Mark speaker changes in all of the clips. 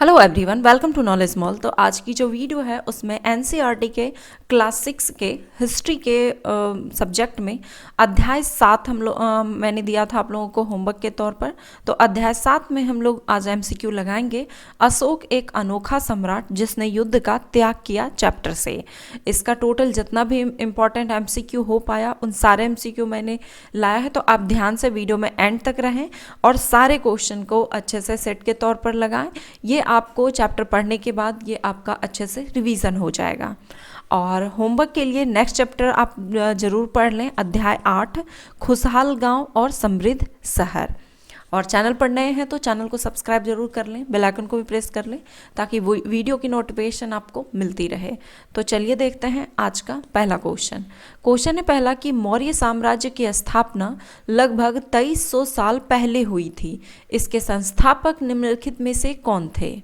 Speaker 1: Hello everyone, welcome to knowledge mall. तो आज की जो वीडियो है उसमें एनसीईआरटी के क्लास 6 के हिस्ट्री के सब्जेक्ट में अध्याय 7 मैंने दिया था आप लोगों को होमवर्क के तौर पर। तो अध्याय 7 में हम लोग आज एमसीक्यू लगाएंगे। अशोक एक अनोखा सम्राट जिसने युद्ध का त्याग किया चैप्टर से। इसका टोटल जितना भी इम्पोर्टेंट एमसीक्यू हो पाया उन सारे एमसीक्यू मैंने लाया है। तो आप ध्यान से वीडियो में एंड तक रहें और सारे क्वेश्चन को अच्छे से सेट के तौर पर लगाएं। ये आपको चैप्टर पढ़ने के बाद ये आपका अच्छे से रिवीजन हो जाएगा। और होमवर्क के लिए नेक्स्ट चैप्टर आप जरूर पढ़ लें, अध्याय 8 खुशहाल गांव और समृद्ध शहर। और चैनल पर नए हैं तो चैनल को सब्सक्राइब जरूर कर लें, बेल आइकन को भी प्रेस कर लें ताकि वो वीडियो की नोटिफिकेशन आपको मिलती रहे। तो चलिए देखते हैं आज का पहला क्वेश्चन। क्वेश्चन है पहला कि मौर्य साम्राज्य की स्थापना लगभग 2300 साल पहले हुई थी। इसके संस्थापक निम्नलिखित में से कौन थे?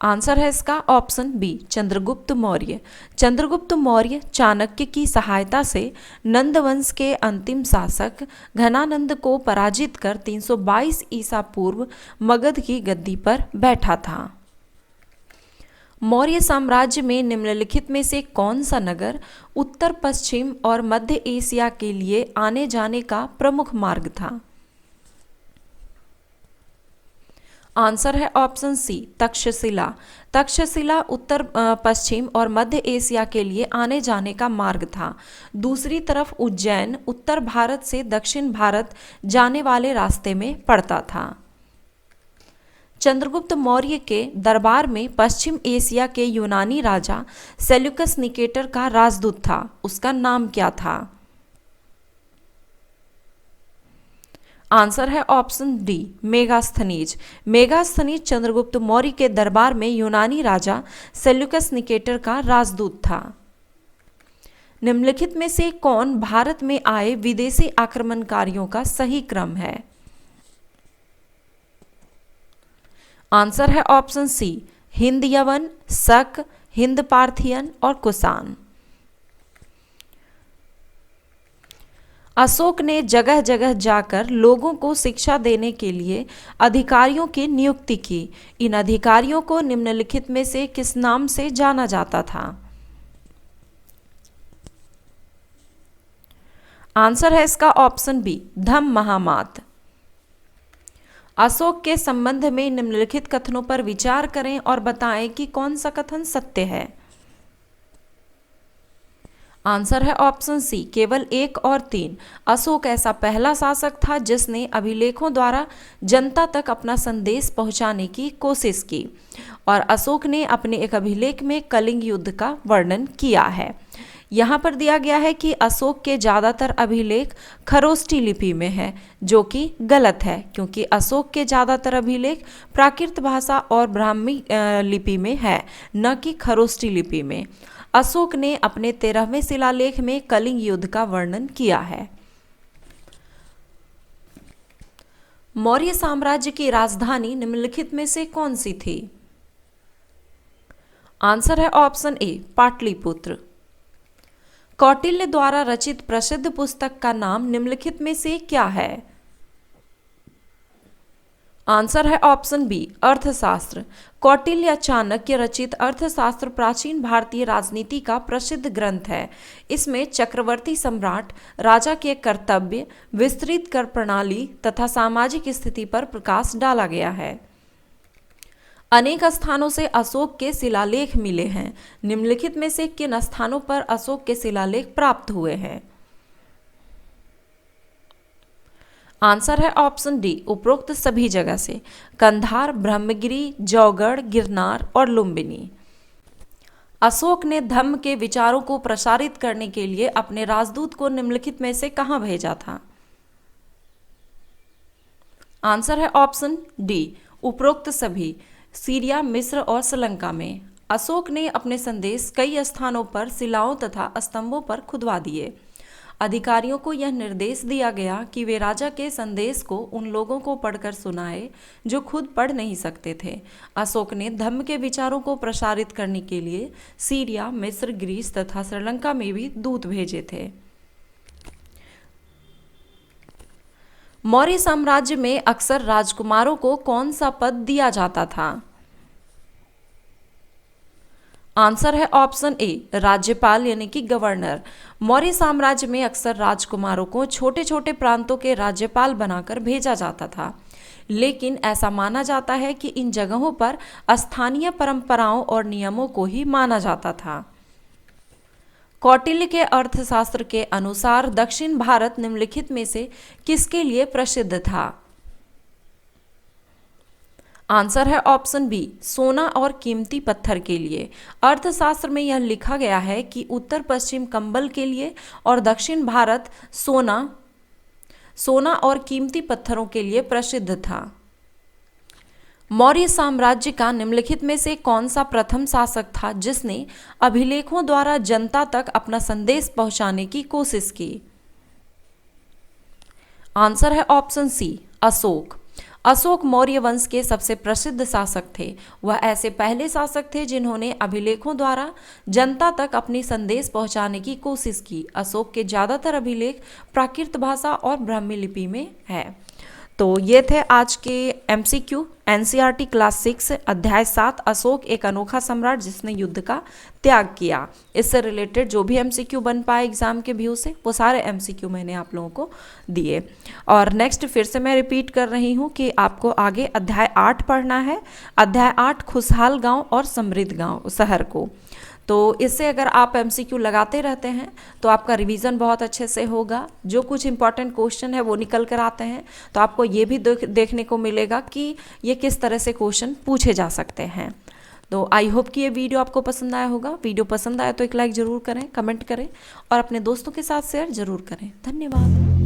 Speaker 1: आंसर है इसका ऑप्शन बी, चंद्रगुप्त मौर्य। चंद्रगुप्त मौर्य चाणक्य की सहायता से नंद वंश के अंतिम शासक घनानंद को पराजित कर 322 ईसा पूर्व मगध की गद्दी पर बैठा था। मौर्य साम्राज्य में निम्नलिखित में से कौन सा नगर उत्तर पश्चिम और मध्य एशिया के लिए आने जाने का प्रमुख मार्ग था? आंसर है ऑप्शन सी, तक्षशिला। तक्षशिला उत्तर पश्चिम और मध्य एशिया के लिए आने जाने का मार्ग था। दूसरी तरफ उज्जैन उत्तर भारत से दक्षिण भारत जाने वाले रास्ते में पड़ता था। चंद्रगुप्त मौर्य के दरबार में पश्चिम एशिया के यूनानी राजा सेल्यूकस निकेटर का राजदूत था। उसका नाम क्या था? आंसर है ऑप्शन डी, मेगास्थनीज। मेगास्थनीज चंद्रगुप्त मौर्य के दरबार में यूनानी राजा सेल्यूकस निकेटर का राजदूत था। निम्नलिखित में से कौन भारत में आए विदेशी आक्रमणकारियों का सही क्रम है? आंसर है ऑप्शन सी, हिंद यवन, शक, हिंद पार्थियन और कुषाण। अशोक ने जगह जगह जाकर लोगों को शिक्षा देने के लिए अधिकारियों की नियुक्ति की। इन अधिकारियों को निम्नलिखित में से किस नाम से जाना जाता था? आंसर है इसका ऑप्शन बी, धम्म महामात। अशोक के संबंध में निम्नलिखित कथनों पर विचार करें और बताएं कि कौन सा कथन सत्य है। आंसर है ऑप्शन सी, केवल 1 और 3। अशोक ऐसा पहला शासक था जिसने अभिलेखों द्वारा जनता तक अपना संदेश पहुंचाने की कोशिश की। और अशोक ने अपने एक अभिलेख में कलिंग युद्ध का वर्णन किया है। यहाँ पर दिया गया है कि अशोक के ज़्यादातर अभिलेख खरोष्ठी लिपि में है, जो कि गलत है क्योंकि अशोक के ज़्यादातर अभिलेख प्राकृत भाषा और ब्राह्मी लिपि में है, न कि खरोष्ठी लिपि में। अशोक ने अपने 13वें शिलालेख में कलिंग युद्ध का वर्णन किया है। मौर्य साम्राज्य की राजधानी निम्नलिखित में से कौन सी थी? आंसर है ऑप्शन ए, पाटलिपुत्र। कौटिल्य द्वारा रचित प्रसिद्ध पुस्तक का नाम निम्नलिखित में से क्या है? आंसर है ऑप्शन बी, अर्थशास्त्र। कौटिल्य चाणक्य रचित अर्थशास्त्र प्राचीन भारतीय राजनीति का प्रसिद्ध ग्रंथ है। इसमें चक्रवर्ती सम्राट राजा के कर्तव्य, विस्तृत कर प्रणाली तथा सामाजिक स्थिति पर प्रकाश डाला गया है। अनेक स्थानों से अशोक के शिलालेख मिले हैं। निम्नलिखित में से किन स्थानों पर अशोक के शिलालेख प्राप्त हुए हैं? आंसर है ऑप्शन डी, उपरोक्त सभी जगह से। कंधार, ब्रह्मगिरी, जौगढ़, गिरनार और लुम्बिनी। अशोक ने धम्म के विचारों को प्रसारित करने के लिए अपने राजदूत को निम्नलिखित में से कहां भेजा था? आंसर है ऑप्शन डी, उपरोक्त सभी, सीरिया, मिस्र और श्रीलंका में। अशोक ने अपने संदेश कई स्थानों पर शिलाओं तथा स्तंभों पर खुदवा दिए। अधिकारियों को यह निर्देश दिया गया कि वे राजा के संदेश को उन लोगों को पढ़कर सुनाए जो खुद पढ़ नहीं सकते थे। अशोक ने धम्म के विचारों को प्रसारित करने के लिए सीरिया, मिस्र, ग्रीस तथा श्रीलंका में भी दूत भेजे थे। मौर्य साम्राज्य में अक्सर राजकुमारों को कौन सा पद दिया जाता था? आंसर है ऑप्शन ए, राज्यपाल यानी कि गवर्नर। मौर्य साम्राज्य में अक्सर राजकुमारों को छोटे छोटे प्रांतों के राज्यपाल बनाकर भेजा जाता था, लेकिन ऐसा माना जाता है कि इन जगहों पर स्थानीय परंपराओं और नियमों को ही माना जाता था। कौटिल्य के अर्थशास्त्र के अनुसार दक्षिण भारत निम्नलिखित में से किसके लिए प्रसिद्ध था? आंसर है ऑप्शन बी, सोना और कीमती पत्थर के लिए। अर्थशास्त्र में यह लिखा गया है कि उत्तर पश्चिम कंबल के लिए और दक्षिण भारत सोना और कीमती पत्थरों के लिए प्रसिद्ध था। मौर्य साम्राज्य का निम्नलिखित में से कौन सा प्रथम शासक था जिसने अभिलेखों द्वारा जनता तक अपना संदेश पहुंचाने की कोशिश की? आंसर है ऑप्शन सी, अशोक। अशोक मौर्य वंश के सबसे प्रसिद्ध शासक थे। वह ऐसे पहले शासक थे जिन्होंने अभिलेखों द्वारा जनता तक अपनी संदेश पहुंचाने की कोशिश की। अशोक के ज़्यादातर अभिलेख प्राकृत भाषा और ब्राह्मी लिपि में है। तो ये थे आज के MCQ NCERT क्लास 6 अध्याय 7 अशोक एक अनोखा सम्राट जिसने युद्ध का त्याग किया। इससे रिलेटेड जो भी MCQ बन पाए एग्जाम के व्यू से वो सारे MCQ मैंने आप लोगों को दिए। और नेक्स्ट फिर से मैं रिपीट कर रही हूँ कि आपको आगे अध्याय 8 पढ़ना है। अध्याय 8 खुशहाल गाँव और समृद्ध गाँव शहर को। तो इससे अगर आप MCQ लगाते रहते हैं तो आपका रिवीजन बहुत अच्छे से होगा। जो कुछ इंपॉर्टेंट क्वेश्चन है वो निकल कर आते हैं, तो आपको ये भी देखने को मिलेगा कि ये किस तरह से क्वेश्चन पूछे जा सकते हैं। तो आई होप कि ये वीडियो आपको पसंद आया होगा। वीडियो पसंद आया तो एक लाइक ज़रूर करें, कमेंट करें और अपने दोस्तों के साथ शेयर ज़रूर करें। धन्यवाद।